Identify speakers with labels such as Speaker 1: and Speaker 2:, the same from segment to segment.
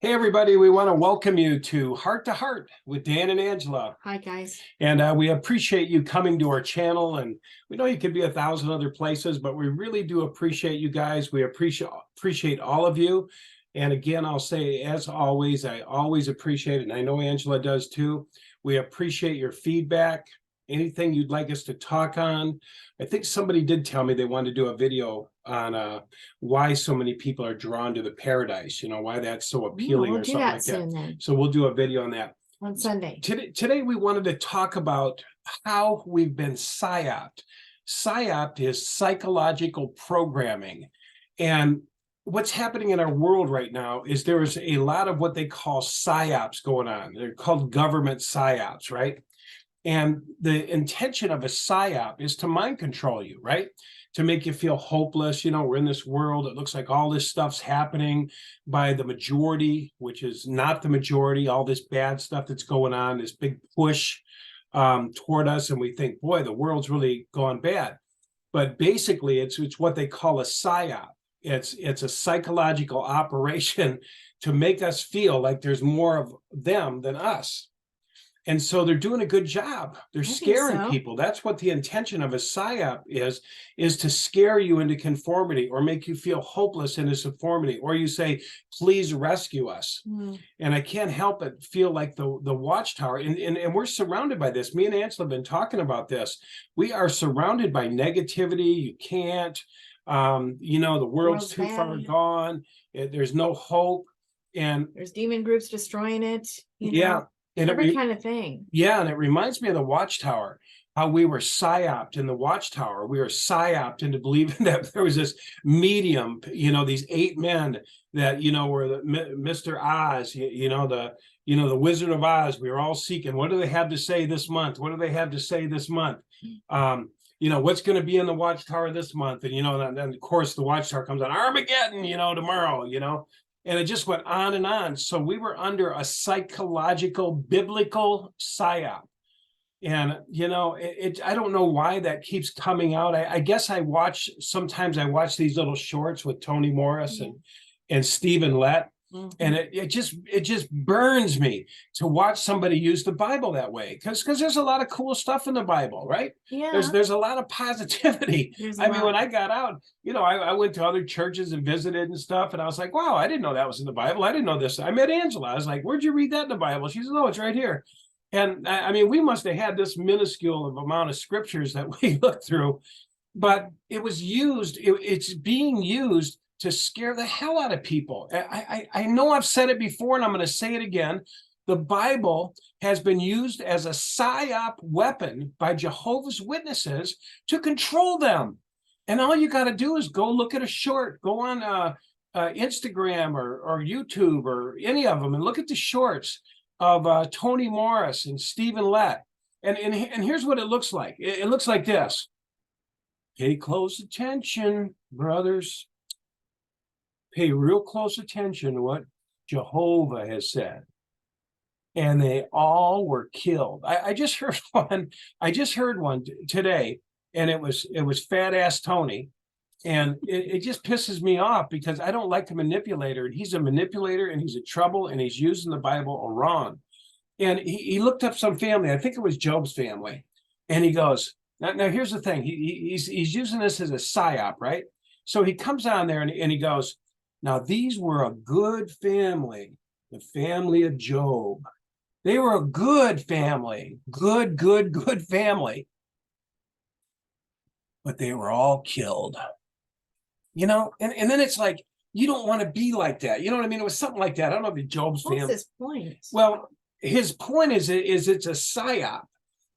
Speaker 1: Hey, everybody, we want to welcome you to Heart with Dan and Angela.
Speaker 2: Hi, guys.
Speaker 1: And we appreciate you coming to our channel. And we know you could be 1,000 other places, but we really do appreciate you guys. We appreciate all of you. And again, I'll say, as always, I always appreciate it. And I know Angela does too. We appreciate your feedback. Anything you'd like us to talk on. I think somebody did tell me they wanted to do a video on why so many people are drawn to the paradise, why that's so appealing
Speaker 2: we'll
Speaker 1: or
Speaker 2: do
Speaker 1: something
Speaker 2: that
Speaker 1: like
Speaker 2: soon,
Speaker 1: that.
Speaker 2: then.
Speaker 1: So we'll do a video on that.
Speaker 2: On Sunday.
Speaker 1: Today we wanted to talk about how we've been psyoped. Psyoped is psychological programming. And what's happening in our world right now is there's a lot of what they call psyops going on. They're called government psyops, right? And the intention of a psyop is to mind control you, right? To make you feel hopeless. We're in this world. It looks like all this stuff's happening by the majority, which is not the majority. All this bad stuff that's going on, this big push toward us. And we think, boy, the world's really gone bad. But basically, it's what they call a psyop. It's a psychological operation to make us feel like there's more of them than us. And so they're doing a good job. They're scaring people. That's what the intention of a psyop is to scare you into conformity or make you feel hopeless in this conformity. Or you say, please rescue us. And I can't help but feel like the watchtower. And we're surrounded by this. Me and Angela have been talking about this. We are surrounded by negativity. You can't, the world's too far gone. There's no hope. And
Speaker 2: there's demon groups destroying it.
Speaker 1: Yeah.
Speaker 2: And every kind of thing.
Speaker 1: Yeah, and it reminds me of the Watchtower, how we were psyoped in the Watchtower. We were psyoped into believing that there was this medium, these 8 men that, were the Mr. Oz, the Wizard of Oz. We were all seeking, what do they have to say this month? What do they have to say this month? What's going to be in the Watchtower this month? And, and of course, the Watchtower comes on Armageddon, tomorrow, And it just went on and on. So we were under a psychological, biblical psyop. And, I don't know why that keeps coming out. I guess sometimes I watch these little shorts with Toni Morris and Stephen Lett. And it just burns me to watch somebody use the Bible that way, because there's a lot of cool stuff in the Bible, right?
Speaker 2: Yeah.
Speaker 1: There's a lot of positivity. I mean, when I got out, I went to other churches and visited and stuff, and I was like, wow, I didn't know that was in the Bible. I didn't know this. I met Angela. I was like, where'd you read that in the Bible? She said, oh, it's right here. And I mean, we must have had this minuscule amount of scriptures that we looked through, but it was used. It's being used to scare the hell out of people. I know I've said it before, and I'm going to say it again. The Bible has been used as a psyop weapon by Jehovah's Witnesses to control them. And all you got to do is go look at a short, go on Instagram or YouTube or any of them, and look at the shorts of Toni Morris and Stephen Lett. And here's what it looks like. It looks like this. Pay close attention, brothers. Pay real close attention to what Jehovah has said. And they all were killed. I just heard one. I just heard one today, and it was fat ass Tony. And it just pisses me off because I don't like the manipulator. And he's a manipulator, and he's in trouble, and he's using the Bible wrong. And he looked up some family. I think it was Job's family. And he goes, now here's the thing. He's using this as a psyop, right? So he comes on there and he goes, now, these were a good family, the family of Job. They were a good family, good family. But they were all killed. And then it's like, you don't want to be like that. You know what I mean? It was something like that. I don't know if it's Job's family.
Speaker 2: What's his point?
Speaker 1: Well, his point is it's a psyop.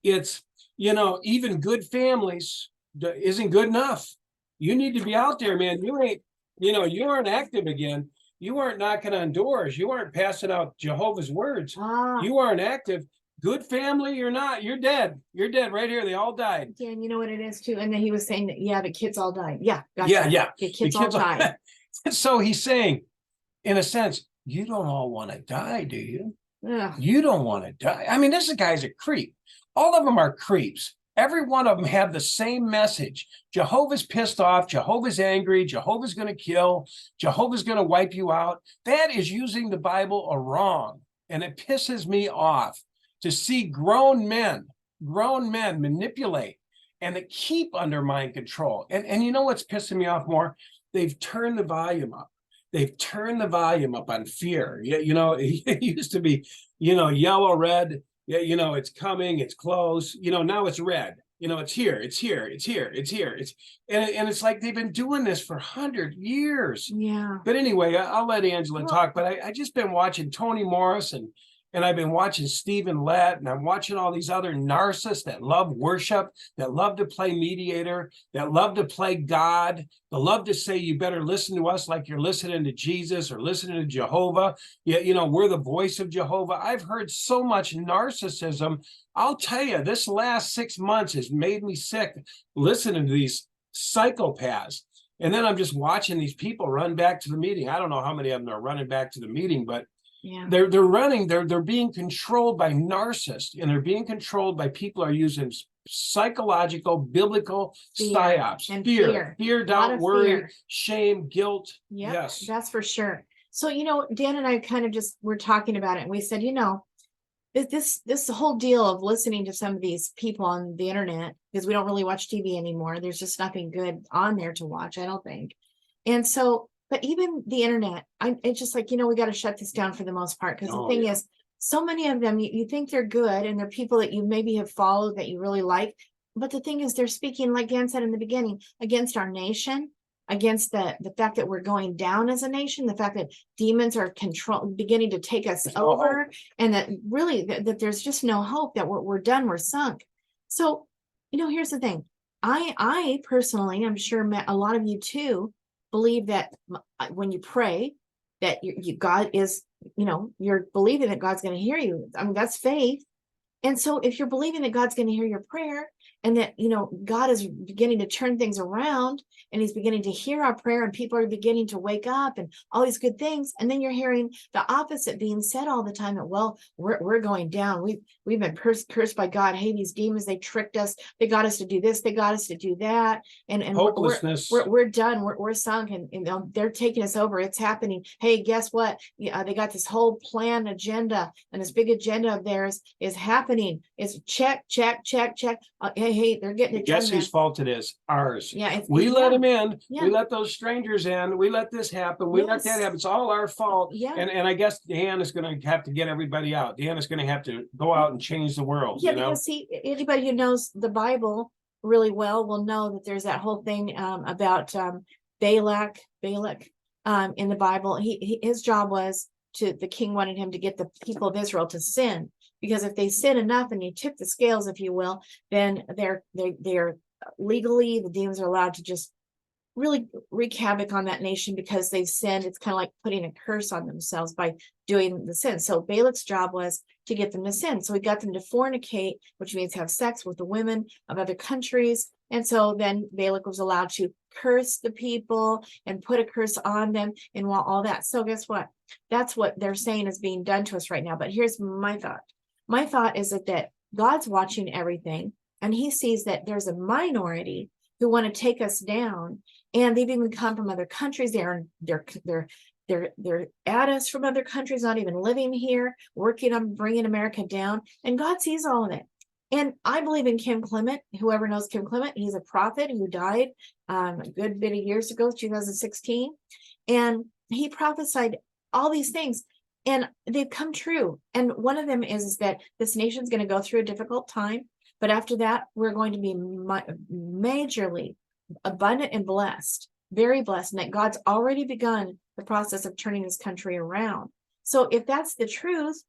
Speaker 1: It's, even good families isn't good enough. You need to be out there, man. You aren't active again. You aren't knocking on doors. You aren't passing out Jehovah's words. You aren't active. Good family, you're not. You're dead. You're dead right here. They all died.
Speaker 2: Yeah, and you know what it is too. And then he was saying that, the kids all died. Yeah, gotcha.
Speaker 1: Yeah.
Speaker 2: The kids all died.
Speaker 1: So he's saying, in a sense, you don't all want to die, do you?
Speaker 2: Ugh.
Speaker 1: You don't want to die. I mean, this guy's a creep. All of them are creeps. Every one of them have the same message. Jehovah's pissed off. Jehovah's angry. Jehovah's going to kill. Jehovah's going to wipe you out. That is using the Bible wrong. And it pisses me off to see grown men manipulate and to keep under mind control. And you know what's pissing me off more? They've turned the volume up. They've turned the volume up on fear. You know, it used to be, you know, yellow, red. Yeah, you know, it's coming, it's close. You know, now it's red. You know, it's here, it's here, it's here, it's here. And it's like they've been doing this for 100 years.
Speaker 2: Yeah.
Speaker 1: But anyway, I'll let Angela talk. But I just been watching Toni Morris and I've been watching Stephen Lett, and I'm watching all these other narcissists that love worship, that love to play mediator, that love to play God, that love to say, you better listen to us like you're listening to Jesus or listening to Jehovah. You know, we're the voice of Jehovah. I've heard so much narcissism. I'll tell you, this last 6 months has made me sick listening to these psychopaths. And then I'm just watching these people run back to the meeting. I don't know how many of them are running back to the meeting, but
Speaker 2: yeah,
Speaker 1: they're being controlled by narcissists, and they're being controlled by people who are using psychological, biblical psyops,
Speaker 2: and
Speaker 1: fear, doubt, worry, shame, guilt.
Speaker 2: Yep,
Speaker 1: yes,
Speaker 2: that's for sure. So, you know, Dan and I kind of just were talking about it, and we said, you know, this whole deal of listening to some of these people on the internet, because we don't really watch TV anymore. There's just nothing good on there to watch, I don't think. And so, but even the internet, it's just like, you know, we got to shut this down for the most part, because the thing is, so many of them, you think they're good, and they're people that you maybe have followed that you really like. But the thing is, they're speaking, like Dan said in the beginning, against our nation, against the fact that we're going down as a nation, the fact that demons are beginning to take us over, and that really that there's just no hope, that we're done, we're sunk. So, you know, here's the thing. I personally, I'm sure a lot of you too, believe that when you pray, that God is, you know, you're believing that God's going to hear you. I mean, that's faith. And so if you're believing that God's going to hear your prayer, and that, you know, God is beginning to turn things around, and he's beginning to hear our prayer, and people are beginning to wake up, and all these good things, and then you're hearing the opposite being said all the time, that, well, we're going down. We've been cursed by God. Hey, these demons, they tricked us. They got us to do this. They got us to do that. And
Speaker 1: hopelessness.
Speaker 2: We're done. We're sunk, and they're taking us over. It's happening. Hey, guess what? They got this whole plan agenda, and this big agenda of theirs is happening. It's check. Hey, they're getting it.
Speaker 1: Guess whose fault it is? Ours.
Speaker 2: Yeah,
Speaker 1: we let them in. Yeah. We let those strangers in. We let this happen. We let that happen. It's all our fault.
Speaker 2: Yeah.
Speaker 1: And I guess Dan is going to have to get everybody out. Dan is going to have to go out and change the world.
Speaker 2: Yeah,
Speaker 1: you know?
Speaker 2: Because see, anybody who knows the Bible really well will know that there's that whole thing about Balak in the Bible. His job was the king wanted him to get the people of Israel to sin. Because if they sin enough and you tip the scales, if you will, then they're legally, the demons are allowed to just really wreak havoc on that nation because they've sinned. It's kind of like putting a curse on themselves by doing the sin. So Balak's job was to get them to sin. So he got them to fornicate, which means have sex with the women of other countries. And so then Balak was allowed to curse the people and put a curse on them and all that. So guess what? That's what they're saying is being done to us right now. But here's my thought. My thought is that God's watching everything, and he sees that there's a minority who want to take us down, and they've even come from other countries. They're at us from other countries, not even living here, working on bringing America down. And God sees all of it. And I believe in Kim Clement. Whoever knows Kim Clement, he's a prophet who died a good bit of years ago, 2016, and he prophesied all these things. And they've come true. And one of them is that this nation's going to go through a difficult time. But after that, we're going to be majorly abundant and blessed, very blessed, and that God's already begun the process of turning this country around. So if that's the truth,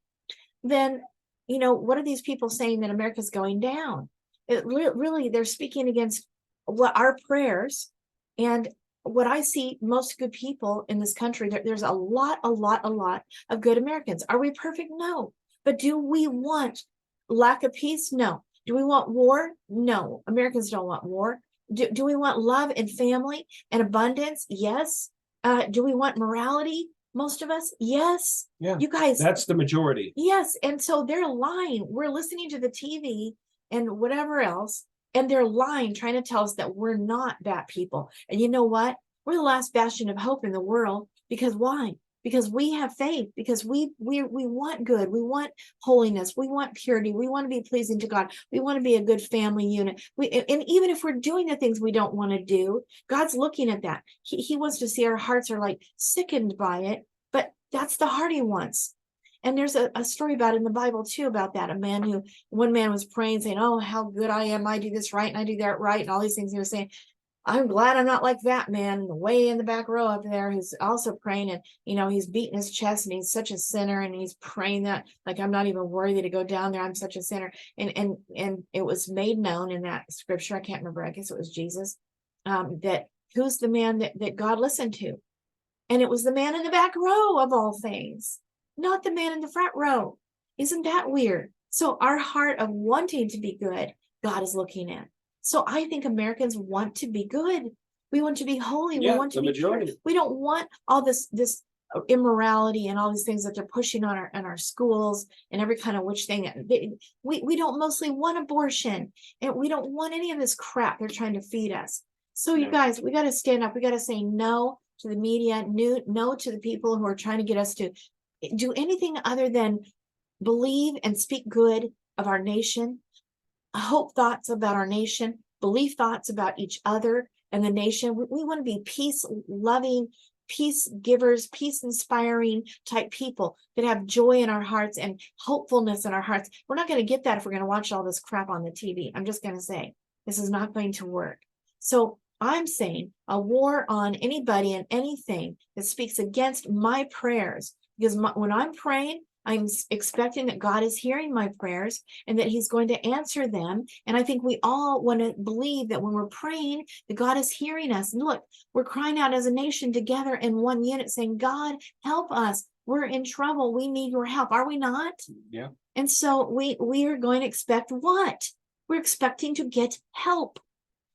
Speaker 2: then, you know, what are these people saying that America's going down? Really, they're speaking against what our prayers and what I see. Most good people in this country, there's a lot of good Americans. Are we perfect? No. But do we want lack of peace? No. Do we want war? No. Americans don't want war. Do we want love and family and abundance? Yes. Do we want morality? Most of us? Yes.
Speaker 1: Yeah.
Speaker 2: You guys.
Speaker 1: That's the majority.
Speaker 2: Yes. And so they're lying. We're listening to the TV and whatever else, And they're lying, trying to tell us that we're not bad people. And you know what? We're the last bastion of hope in the world. Because why? Because we have faith, because we want good, we want holiness, we want purity, we want to be pleasing to God, we want to be a good family unit. And even if we're doing the things we don't want to do, God's looking at that. He wants to see our hearts are like sickened by it, but that's the heart he wants. And there's a story about it in the Bible too, about that. One man was praying, saying, oh, how good I am, I do this right and I do that right, and all these things. He was saying, I'm glad I'm not like that man way in the back row up there who's also praying, and he's beating his chest and he's such a sinner, and he's praying that like, I'm not even worthy to go down there, I'm such a sinner. And it was made known in that scripture, I can't remember, I guess it was Jesus, that who's the man that God listened to. And it was the man in the back row of all things, not the man in the front row. Isn't that weird? So our heart of wanting to be good, God is looking at. So I think Americans want to be good. We want to be holy.
Speaker 1: Yeah,
Speaker 2: we want to be
Speaker 1: majority.
Speaker 2: pure. We don't want all this immorality and all these things that they're pushing on our schools and every kind of witch thing. We don't mostly want abortion, and we don't want any of this crap they're trying to feed us. So you guys, we got to stand up. We got to say no to the media, no to the people who are trying to get us to do anything other than believe and speak good of our nation, hope thoughts about our nation, belief thoughts about each other and the nation. We want to be peace loving, peace givers, peace inspiring type people that have joy in our hearts and hopefulness in our hearts. We're not going to get that if we're going to watch all this crap on the TV. I'm just going to say this is not going to work. So I'm saying a war on anybody and anything that speaks against my prayers, because when I'm praying, I'm expecting that God is hearing my prayers and that he's going to answer them. And I think we all want to believe that when we're praying, that God is hearing us. And look, we're crying out as a nation together in one unit saying, God, help us. We're in trouble. We need your help. Are we not?
Speaker 1: Yeah.
Speaker 2: And so we are going to expect what? We're expecting to get help.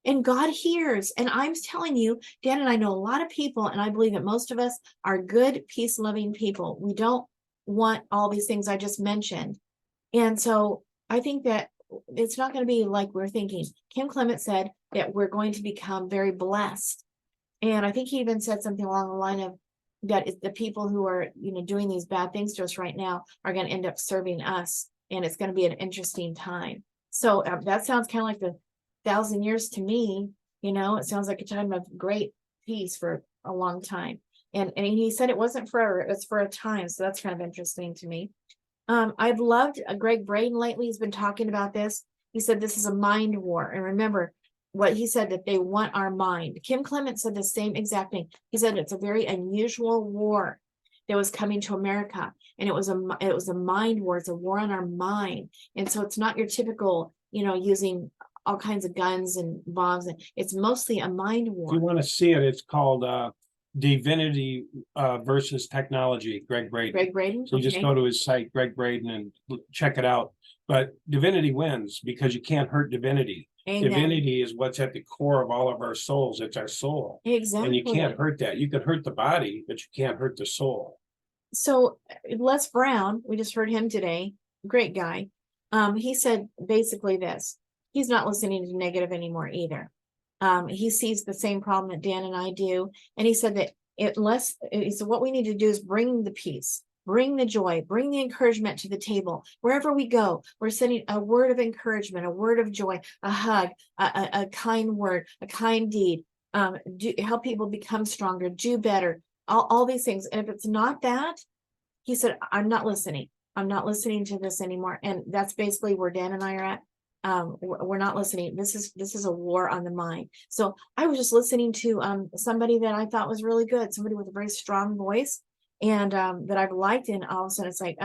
Speaker 2: And God hears. And I'm telling you, Dan and I know a lot of people, and I believe that most of us are good, peace-loving people. We don't want all these things I just mentioned. And so I think that it's not going to be like we're thinking. Kim Clement said that we're going to become very blessed. And I think he even said something along the line of that the people who are, doing these bad things to us right now are going to end up serving us. And it's going to be an interesting time. So that sounds kind of like the 1,000 years to me. It sounds like a time of great peace for a long time. And he said it wasn't forever, it was for a time. So that's kind of interesting to me. I've loved Greg Braden lately. He's been talking about this. He said this is a mind war. And remember what he said, that they want our mind. Kim Clement said the same exact thing. He said it's a very unusual war that was coming to America. And it was a mind war. It's a war on our mind. And so it's not your typical, using all kinds of guns and bombs. And it's mostly a mind war.
Speaker 1: If you want to see it, it's called Divinity versus Technology, Greg Braden.
Speaker 2: Greg Braden?
Speaker 1: So you just go to his site, Greg Braden, and check it out. But divinity wins because you can't hurt divinity. Amen. Divinity is what's at the core of all of our souls. It's our soul.
Speaker 2: Exactly.
Speaker 1: And you can't hurt that. You can hurt the body, but you can't hurt the soul.
Speaker 2: So Les Brown, we just heard him today, great guy. He said basically this. He's not listening to negative anymore either. He sees the same problem that Dan and I do. And he said that what we need to do is bring the peace, bring the joy, bring the encouragement to the table. Wherever we go, we're sending a word of encouragement, a word of joy, a hug, a kind word, a kind deed, help people become stronger, do better, all these things. And if it's not that, he said, I'm not listening. I'm not listening to this anymore. And that's basically where Dan and I are at. We're not listening. This is a war on the mind. So I was just listening to somebody that I thought was really good, somebody with a very strong voice, and that I've liked, and all of a sudden it's like,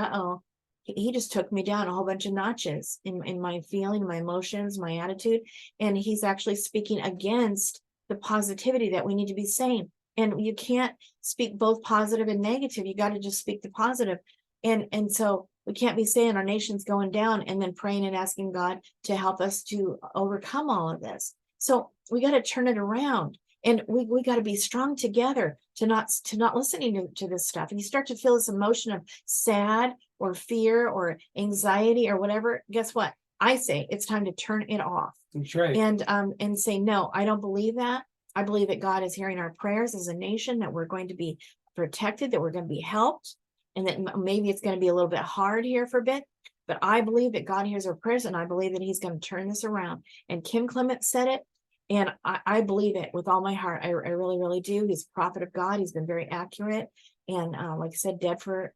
Speaker 2: he just took me down a whole bunch of notches in my feeling, my emotions, my attitude. And he's actually speaking against the positivity that we need to be saying. And you can't speak both positive and negative. You got to just speak the positive. And so we can't be saying our nation's going down and then praying and asking God to help us to overcome all of this. So we got to turn it around, and we got to be strong together to not listening to this stuff. And you start to feel this emotion of sad or fear or anxiety or whatever. Guess what? I say it's time to turn it off.
Speaker 1: That's right.
Speaker 2: And say, no, I don't believe that. I believe that God is hearing our prayers as a nation, that we're going to be protected, that we're going to be helped, and that maybe it's going to be a little bit hard here for a bit. But I believe that God hears our prayers, and I believe that he's going to turn this around. And Kim Clement said it, and I believe it with all my heart. I really, really do. He's a prophet of God. He's been very accurate. And like I said, dead for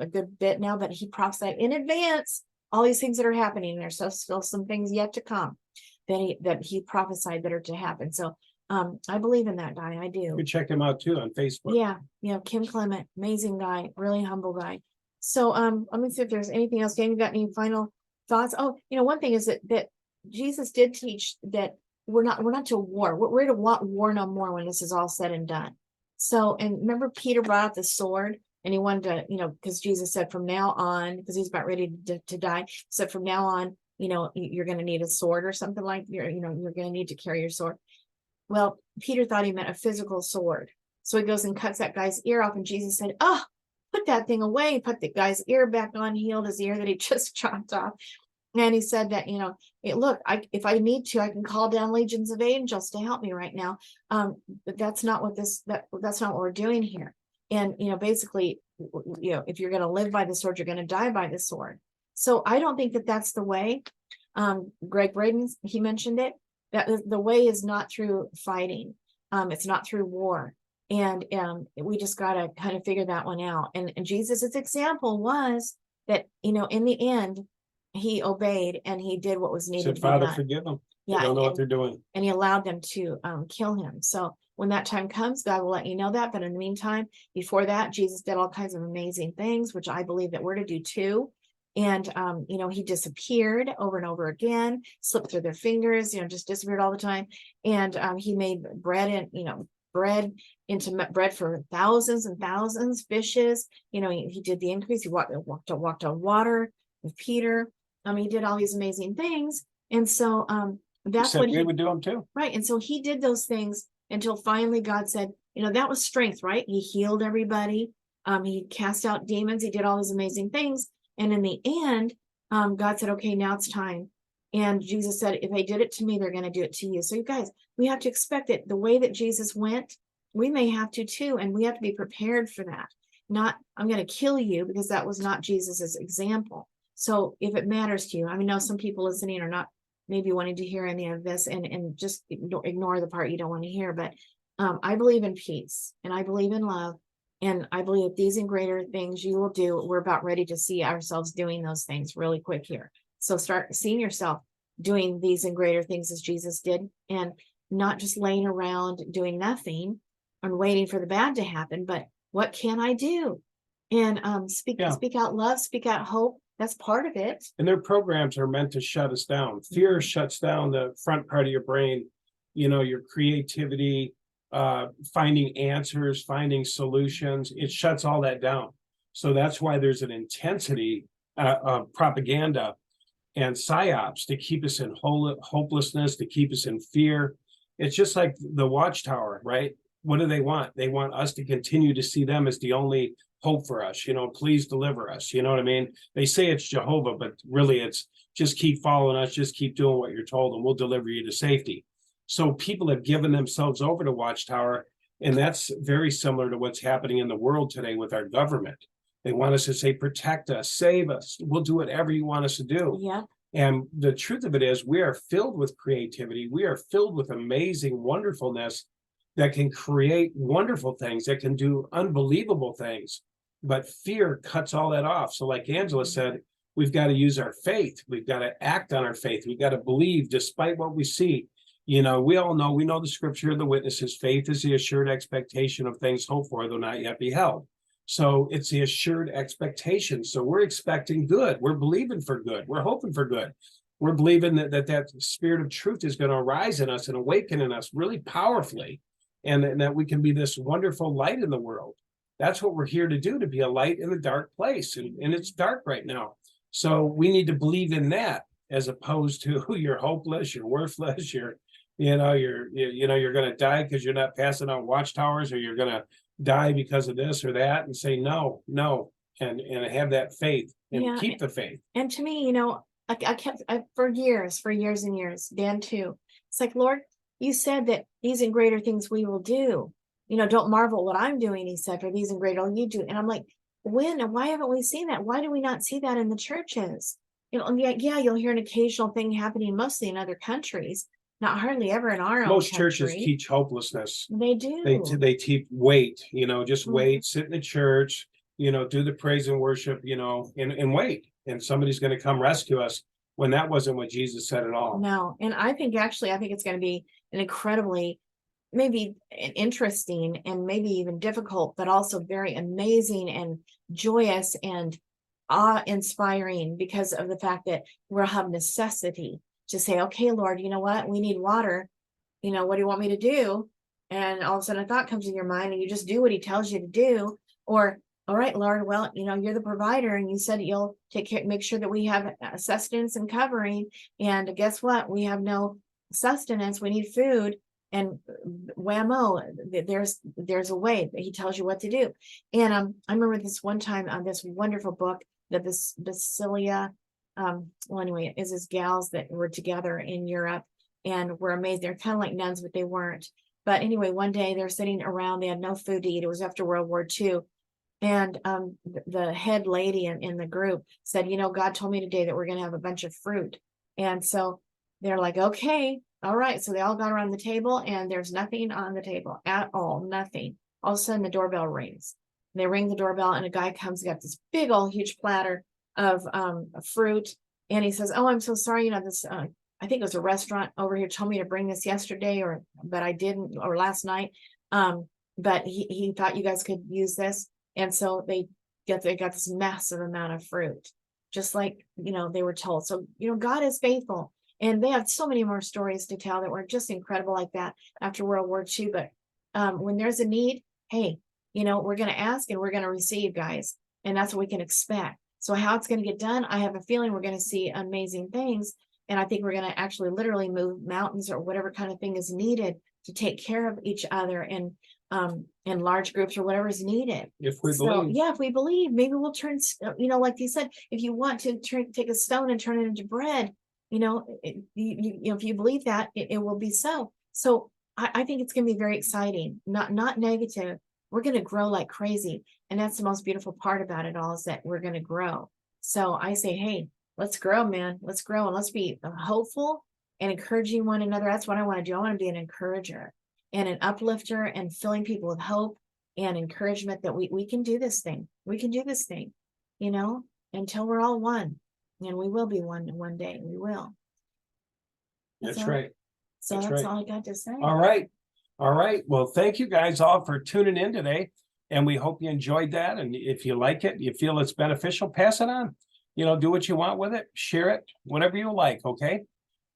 Speaker 2: a good bit now, but he prophesied in advance all these things that are happening. There's still some things yet to come that he prophesied that are to happen. So I believe in that guy. I do.
Speaker 1: You can check him out too on Facebook.
Speaker 2: Yeah. Kim Clement, amazing guy, really humble guy. So let me see if there's anything else. Dan, you got any final thoughts? Oh, one thing is that Jesus did teach that we're not to war. We're to want war no more when this is all said and done. So, and remember Peter brought out the sword, and he wanted to, because Jesus said from now on, because he's about ready to die, said from now on, you're going to need a sword or something like you're going to need to carry your sword. Well, Peter thought he meant a physical sword. So he goes and cuts that guy's ear off, and Jesus said, oh, put that thing away, put the guy's ear back on, healed his ear that he just chopped off. And he said that, look, if I need to, I can call down legions of angels to help me right now. But that's not what that's not what we're doing here. And, basically, if you're going to live by the sword, you're going to die by the sword. So I don't think that that's the way. Greg Braden, he mentioned it, that the way is not through fighting. It's not through war. And we just got to kind of figure that one out. And Jesus's example was that, in the end, he obeyed and he did what was needed.
Speaker 1: Said, Father, forgive them. They don't know what they're doing. And
Speaker 2: he allowed them to kill him. So when that time comes, God will let you know that. But in the meantime, before that, Jesus did all kinds of amazing things, which I believe that we're to do too. And, he disappeared over and over again, slipped through their fingers, just disappeared all the time. And he made bread and, bread into bread for thousands and thousands, fishes. He did the increase. He walked on water with Peter. He did all these amazing things. And so that's what
Speaker 1: we would do them too.
Speaker 2: Right. And so he did those things until finally God said, that was strength, right? He healed everybody. He cast out demons. He did all these amazing things. And in the end, God said, okay, now it's time. And Jesus said, if they did it to me, they're going to do it to you. So you guys, we have to expect it. The way that Jesus went, we may have to too. And we have to be prepared for that. Not, I'm going to kill you, because that was not Jesus's example. So if it matters to you, I know some people listening are not maybe wanting to hear any of this and just ignore the part you don't want to hear. But I believe in peace, and I believe in love. And I believe that these and greater things you will do. We're about ready to see ourselves doing those things really quick here. So start seeing yourself doing these and greater things as Jesus did, and not just laying around doing nothing and waiting for the bad to happen, but what can I do? And speak out love, speak out hope. That's part of it.
Speaker 1: And their programs are meant to shut us down. Fear shuts down the front part of your brain, your creativity, finding answers, finding solutions. It shuts all that down. So that's why there's an intensity of propaganda and psyops to keep us in hopelessness, to keep us in fear. It's just like the Watchtower, right? What do they want? They want us to continue to see them as the only hope for us. Please deliver us. You know what I mean? They say it's Jehovah, but really it's just keep following us, just keep doing what you're told, and we'll deliver you to safety. So people have given themselves over to Watchtower, and that's very similar to what's happening in the world today with our government. They want us to say, protect us, save us. We'll do whatever you want us to do.
Speaker 2: Yeah.
Speaker 1: And the truth of it is, we are filled with creativity. We are filled with amazing wonderfulness that can create wonderful things, that can do unbelievable things. But fear cuts all that off. So like Angela said, we've got to use our faith. We've got to act on our faith. We've got to believe despite what we see. We all know, we know the scripture of the witnesses. Faith is the assured expectation of things hoped for, though not yet beheld. So it's the assured expectation. So we're expecting good. We're believing for good. We're hoping for good. We're believing that spirit of truth is going to arise in us and awaken in us really powerfully, and that we can be this wonderful light in the world. That's what we're here to do, to be a light in a dark place. And it's dark right now. So we need to believe in that, as opposed to you're hopeless, you're worthless, you're going to die because you're not passing out watchtowers, or you're going to die because of this or that, and say no, and have that faith and keep the faith.
Speaker 2: And to me, I kept for years and years, Dan too. It's like, Lord, you said that these and greater things we will do. Don't marvel what I'm doing, he said, for these and greater you do. And I'm like, when and why haven't we seen that? Why do we not see that in the churches? Yeah, you'll hear an occasional thing happening mostly in other countries, not hardly ever in our own
Speaker 1: Most churches
Speaker 2: country.
Speaker 1: teach hopelessness.
Speaker 2: They do.
Speaker 1: They teach wait, just wait, sit in the church, do the praise and worship, and wait. And somebody's going to come rescue us, when that wasn't what Jesus said at all.
Speaker 2: No. And I think it's going to be an incredibly, maybe interesting and maybe even difficult, but also very amazing and joyous and awe-inspiring, because of the fact that we'll have necessity to say, okay, Lord, you know what? We need water. What do you want me to do? And all of a sudden a thought comes in your mind and you just do what he tells you to do. Or, all right, Lord, well, you're the provider and you said you'll take care, make sure that we have sustenance and covering. And guess what? We have no sustenance. We need food. And whammo, there's a way that he tells you what to do. And I remember this one time on this wonderful book that this Basilia, well, anyway, is this gals that were together in Europe and were amazed. They're kind of like nuns, but they weren't. But anyway, one day they're sitting around, they had no food to eat. It was after World War II. And the head lady in the group said, God told me today that we're going to have a bunch of fruit. And so they're like, okay, all right. So they all got around the table and there's nothing on the table at all, nothing. All of a sudden the doorbell rings. They ring the doorbell and a guy comes, got this big old huge platter of fruit. And he says, oh, I'm so sorry. This, I think it was a restaurant over here told me to bring this yesterday, but I didn't, or last night. But he thought you guys could use this. And so they got this massive amount of fruit, just like, they were told. So, God is faithful. And they have so many more stories to tell that were just incredible like that after World War II. But when there's a need, hey, we're going to ask and we're going to receive, guys. And that's what we can expect. So how it's going to get done, I have a feeling we're going to see amazing things. And I think we're going to actually literally move mountains or whatever kind of thing is needed to take care of each other and in large groups or whatever is needed.
Speaker 1: If we believe.
Speaker 2: Yeah, if we believe, maybe we'll turn, like you said, if you want to take a stone and turn it into bread, if you believe that, it will be so. So I think it's going to be very exciting, not negative. We're going to grow like crazy. And that's the most beautiful part about it all, is that we're going to grow. So I say, hey, let's grow, man. Let's grow and let's be hopeful and encouraging one another. That's what I want to do. I want to be an encourager and an uplifter and filling people with hope and encouragement that we can do this thing. We can do this thing, until we're all one. And we will be one day. We will.
Speaker 1: That's right.
Speaker 2: So that's all I got to say.
Speaker 1: All right. Well, thank you guys all for tuning in today. And we hope you enjoyed that. And if you like it, you feel it's beneficial, pass it on. Do what you want with it. Share it, whatever you like. Okay.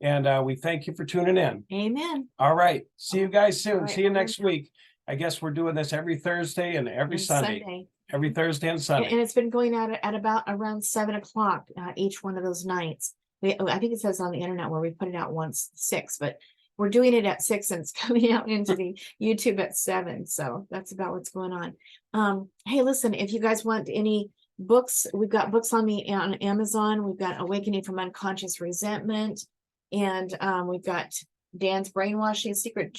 Speaker 1: And we thank you for tuning in.
Speaker 2: Amen.
Speaker 1: All right. See you guys soon.
Speaker 2: Right,
Speaker 1: see you next week. I guess we're doing this every Thursday and every Sunday. Every Thursday and Sunday.
Speaker 2: And it's been going out at about around 7:00 each one of those nights. I think it says on the internet where we put it out once 6, but we're doing it at 6 and it's coming out into the YouTube at 7. So that's about what's going on. Hey, listen, if you guys want any books, we've got books on Amazon. We've got Awakening from Unconscious Resentment, and we've got Dan's Brainwashing, Secret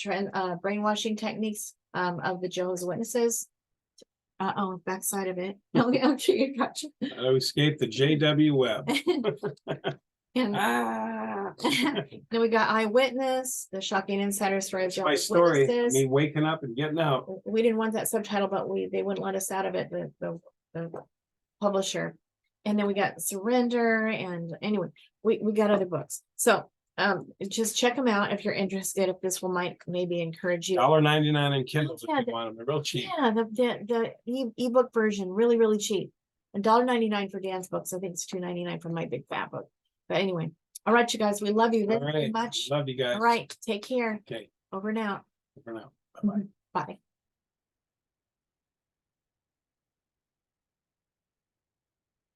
Speaker 2: Brainwashing Techniques of the Jehovah's Witnesses. Backside of it. Okay, gotcha.
Speaker 1: I escaped the JW Web.
Speaker 2: And then we got Eyewitness, the shocking insider story of
Speaker 1: my
Speaker 2: Jehovah's
Speaker 1: story.
Speaker 2: Witnesses.
Speaker 1: Me waking up and getting out.
Speaker 2: We didn't want that subtitle, but they wouldn't let us out of it, the publisher. And then we got Surrender, and anyway, we got other books. So just check them out if you're interested, if this will maybe encourage you.
Speaker 1: $1.99 in Kindles if you want them. They're real cheap.
Speaker 2: Yeah, the ebook version, really, really cheap. $1.99 for Dan's books. I think it's $2.99 for my big fat book. But anyway, all right, you guys, we love you very much.
Speaker 1: Love you guys.
Speaker 2: All right, take care.
Speaker 1: Okay.
Speaker 2: Over and out.
Speaker 1: For now. Bye-bye.
Speaker 2: Bye.